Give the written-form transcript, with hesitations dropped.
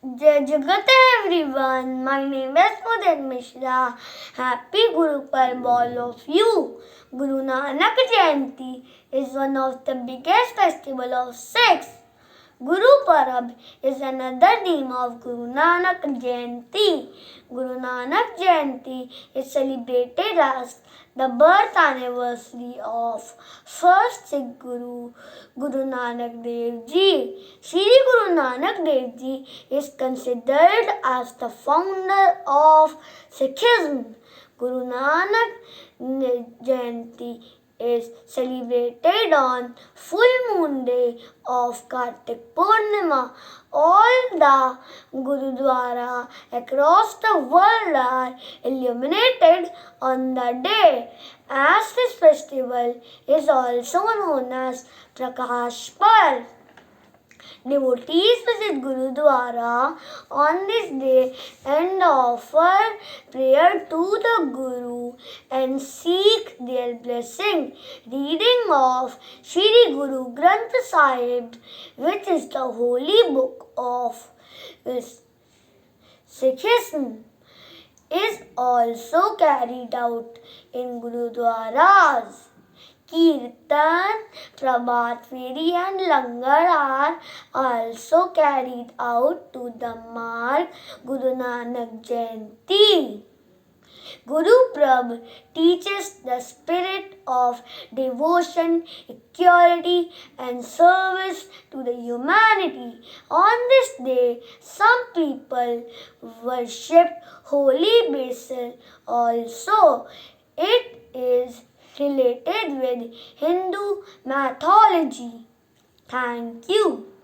Jai Jagat everyone, my name is Mudit Mishra. Happy Guru Parv all of you. Guru Nanak Jayanti is one of the biggest festival of Sikhs. Guru Parab is another name of Guru Nanak Jayanti. Guru Nanak Jayanti is celebrated as the birth anniversary of first Sikh Guru, Guru Nanak Dev Ji. Shri Guru Nanak Dev Ji is considered as the founder of Sikhism. Guru Nanak Jayanti is celebrated on full moon day of Kartik Purnima. All the Gurudwara across the world are illuminated on the day. As this festival is also known as Prakash Parv. Devotees visit Gurudwara on this day and offer prayer to the Guru and seek their blessing. Reading of Shri Guru Granth Sahib, which is the holy book of Sikhism, is also carried out in Gurudwaras. Kirtan, Prabhat Feri and Langar are also carried out to the mark Guru Nanak Jayanti. Guru Parab teaches the spirit of devotion, equality and service to the humanity. On this day, some people worship holy basil also. It is related with Hindu mythology. Thank you.